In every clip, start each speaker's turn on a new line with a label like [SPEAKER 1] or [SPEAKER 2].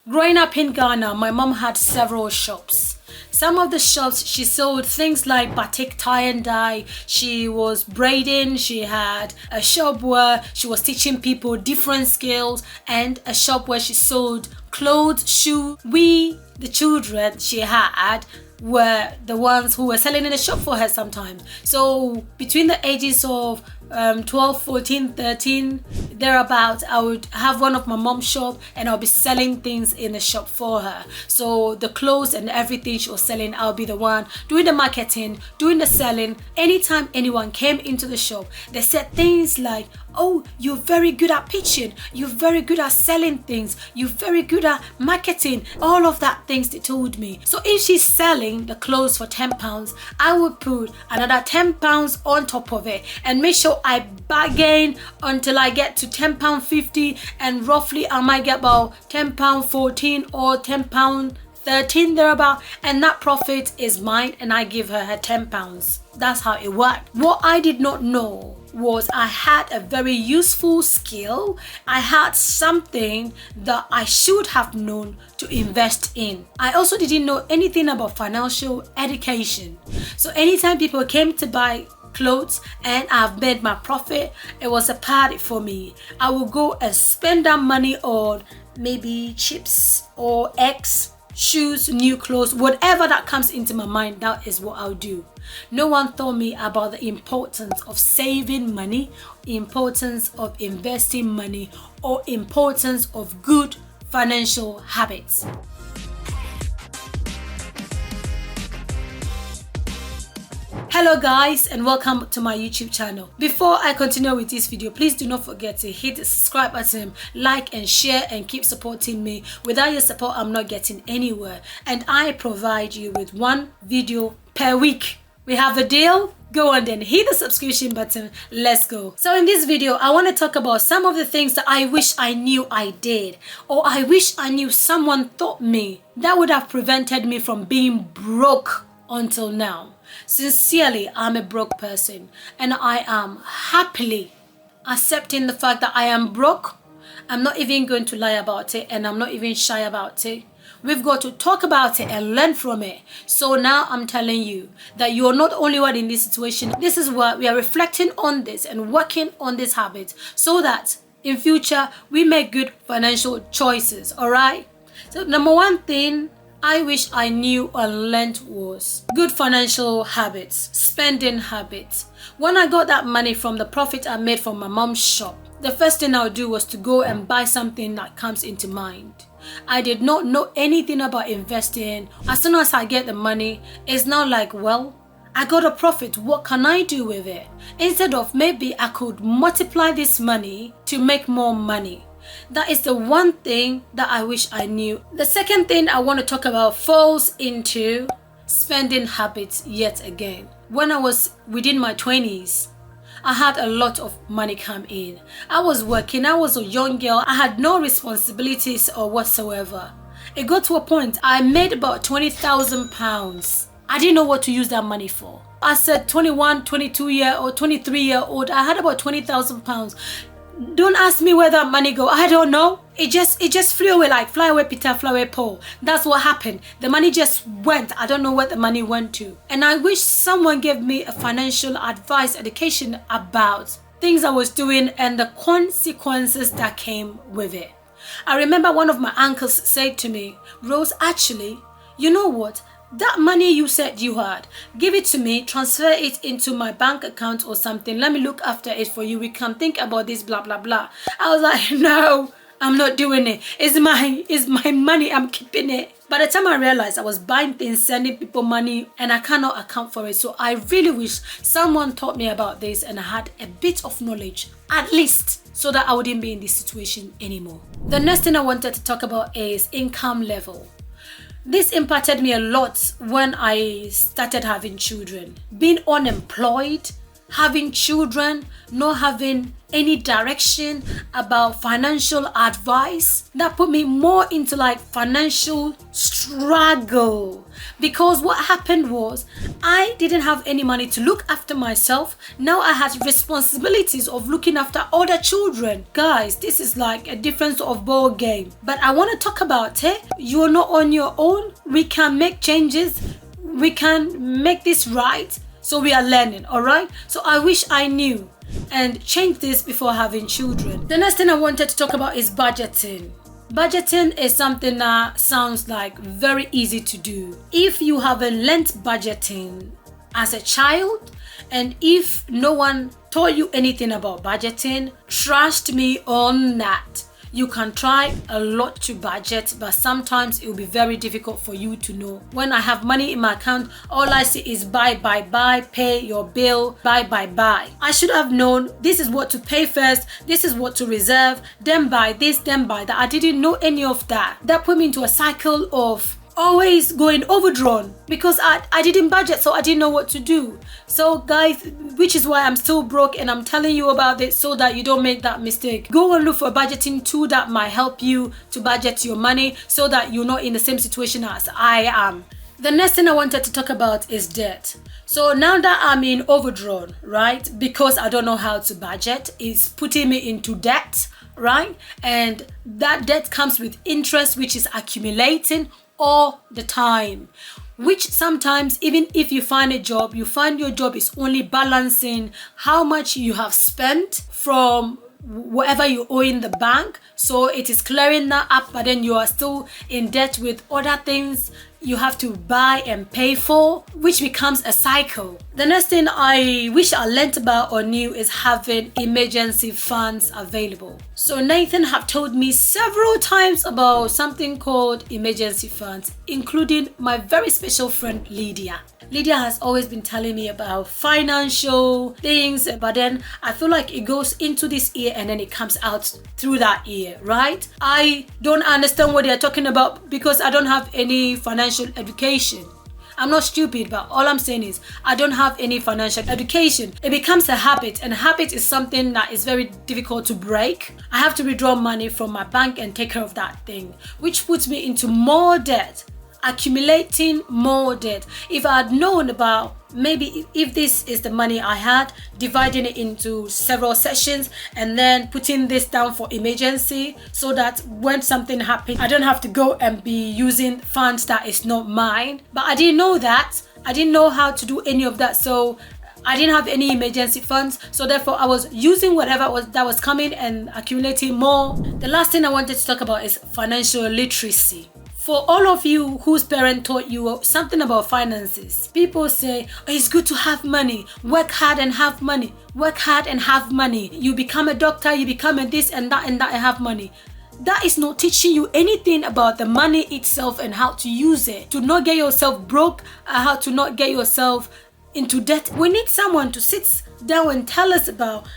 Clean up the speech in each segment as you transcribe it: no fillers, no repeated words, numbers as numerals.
[SPEAKER 1] Growing up in Ghana, my mom had several shops. Some of the shops, she sold things like batik tie and dye. She was braiding. She had a shop where she was teaching people different skills, and a shop where she sold clothes, shoes. We, the children she had, were the ones who were selling in the shop for her sometimes. So between the ages of 12, 14, 13, thereabout, I would have one of my mom's shop and I'll be selling things in the shop for her. So the clothes and everything she was selling, I'll be the one doing the marketing, doing the selling. Anytime anyone came into the shop, they said things like, "Oh, you're very good at pitching, you're very good at selling things, you're very good at marketing." All of that things they told me. So if she's selling the clothes for £10, I would put another £10 on top of it and make sure I bargain until I get to £10.50, and roughly I might get about £10.14 or £10.13 thereabout, and that profit is mine and I give her £10. That's how it worked. What I did not know was I had a very useful skill. I had something that I should have known to invest in. I also didn't know anything about financial education. So anytime people came to buy clothes and I've made my profit, it was a party for me. I will go and spend that money on maybe chips or eggs, shoes, new clothes, whatever that comes into my mind, that is what I'll do. No one told me about the importance of saving money, importance of investing money, or importance of good financial habits. Hello guys, and welcome to my YouTube channel. Before I continue with this video, please do not forget to hit the subscribe button, like and share, and keep supporting me. Without your support, I'm not getting anywhere, and I provide you with one video per week. We have a deal? Go on then, hit the subscription button. Let's go. So in this video, I want to talk about some of the things that I wish I knew I did, or I wish I knew someone taught me, that would have prevented me from being broke until now. Sincerely, I'm a broke person, and I am happily accepting the fact that I am broke. I'm not even going to lie about it, and I'm not even shy about it. We've got to talk about it and learn from it. So now I'm telling you that you're not the only one in this situation. This is why we are reflecting on this and working on this habit, so that in future we make good financial choices. All right. So number one thing I wish I knew or learned was good financial habits, spending habits. When I got that money from the profit I made from my mom's shop, the first thing I would do was to go and buy something that comes into mind. I did not know anything about investing. As soon as I get the money, it's now like, well, I got a profit, what can I do with it? Instead of maybe I could multiply this money to make more money. That is the one thing that I wish I knew. The second thing I want to talk about falls into spending habits yet again. When I was within my 20s, I had a lot of money come in. I was working, I was a young girl, I had no responsibilities or whatsoever. It got to a point I made about £20,000. I didn't know what to use that money for. As a 21, 22-year-old, 23-year-old, I had about £20,000. Don't ask me where that money go. I don't know. It just flew away like fly away Peter, fly away Paul. That's what happened. The money just went. I don't know where the money went to. And I wish someone gave me a financial advice, education about things I was doing and the consequences that came with it. I remember one of my uncles said to me, "Rose, actually, you know what? That money you said you had, give it to me, transfer it into my bank account or something. Let me look after it for you. We can think about this, blah, blah, blah." I was like, no, I'm not doing it. It's my money. I'm keeping it. By the time I realized I was buying things, sending people money, and I cannot account for it. So I really wish someone taught me about this and I had a bit of knowledge, at least, so that I wouldn't be in this situation anymore. The next thing I wanted to talk about is income level. This impacted me a lot when I started having children. Being unemployed having children, not having any direction about financial advice. That put me more into like financial struggle, because what happened was I didn't have any money to look after myself. Now I had responsibilities of looking after other children. Guys, this is like a different sort of ball game, but I want to talk about it. You're not on your own. We can make changes, we can make this right. So we are learning, all right? So I wish I knew and change this before having children. The next thing I wanted to talk about is budgeting. Budgeting is something that sounds like very easy to do. If you haven't learnt budgeting as a child, and if no one taught you anything about budgeting, trust me on that. You can try a lot to budget, but sometimes it will be very difficult for you to know. When I have money in my account, all I see is buy, pay your bill, buy. I should have known this is what to pay first, this is what to reserve, then buy this, then buy that. I didn't know any of that. That put me into a cycle of always going overdrawn because I didn't budget, so I didn't know what to do. So guys, which is why I'm still broke, and I'm telling you about it so that you don't make that mistake. Go and look for a budgeting tool that might help you to budget your money so that you're not in the same situation as I am. The next thing I wanted to talk about is debt. So now that I'm in overdrawn, right, because I don't know how to budget, it's putting me into debt, right? And that debt comes with interest, which is accumulating all the time, which sometimes even if you find a job, you find your job is only balancing how much you have spent from whatever you owe in the bank. So it is clearing that up, but then you are still in debt with other things you have to buy and pay for, which becomes a cycle. The next thing I wish I learnt about or knew is having emergency funds available. So Nathan have told me several times about something called emergency funds, including my very special friend Lydia. Lydia has always been telling me about financial things, but then I feel like it goes into this ear and then it comes out through that ear, right? I don't understand what they're talking about because I don't have any financial education. I'm not stupid, but all I'm saying is I don't have any financial education. It becomes a habit, and habit is something that is very difficult to break. I have to withdraw money from my bank and take care of that thing, which puts me into more debt, accumulating more debt. If I had known about, maybe if this is the money I had, dividing it into several sessions and then putting this down for emergency so that when something happens I don't have to go and be using funds that is not mine. But I didn't know that. I didn't know how to do any of that, so I didn't have any emergency funds, so therefore I was using whatever that was coming and accumulating more. The last thing I wanted to talk about is financial literacy. For all of you whose parent taught you something about finances, people say, oh, it's good to have money, work hard and have money, work hard and have money. You become a doctor, you become a this and that and have money. That is not teaching you anything about the money itself and how to use it, to not get yourself broke, how to not get yourself into debt. We need someone to sit down and tell us about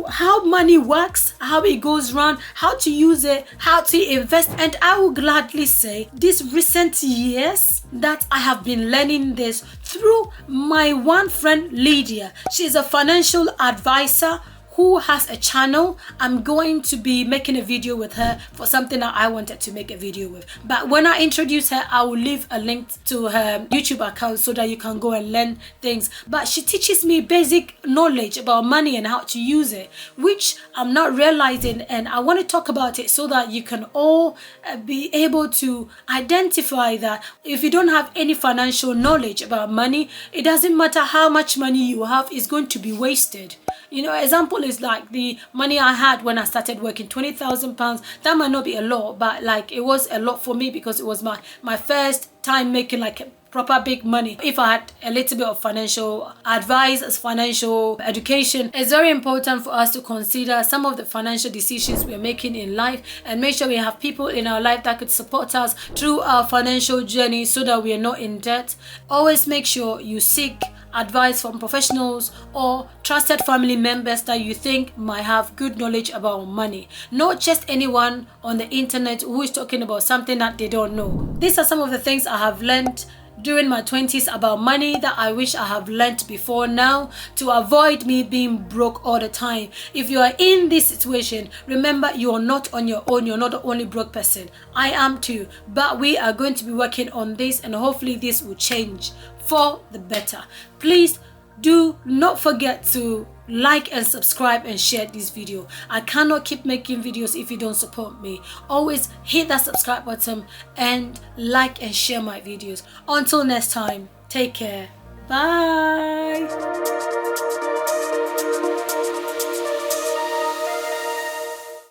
[SPEAKER 1] how money works, how it goes around, how to use it, how to invest. And I will gladly say these recent years that I have been learning this through my one friend Lydia. She's a financial advisor who has a channel. I'm going to be making a video with her for something that I wanted to make a video with. But when I introduce her, I will leave a link to her YouTube account so that you can go and learn things. But she teaches me basic knowledge about money and how to use it, which I'm not realizing, and I want to talk about it so that you can all be able to identify that if you don't have any financial knowledge about money, it doesn't matter how much money you have, it's going to be wasted. You know, example is like the money I had when I started working, £20,000. That might not be a lot, but like it was a lot for me because it was my first time making like a proper big money. If I had a little bit of financial advice, as financial education, it's very important for us to consider some of the financial decisions we're making in life and make sure we have people in our life that could support us through our financial journey so that we are not in debt. Always make sure you seek advice from professionals or trusted family members that you think might have good knowledge about money, not just anyone on the internet who is talking about something that they don't know. These are some of the things I have learned during my 20s about money that I wish I have learnt before now to avoid me being broke all the time. If you are in this situation, remember you are not on your own. You're not the only broke person. I am too. But we are going to be working on this, and hopefully this will change for the better. Please do not forget to like and subscribe and share this video. I cannot keep making videos if you don't support me. Always hit that subscribe button and like and share my videos. Until next time, take care. Bye.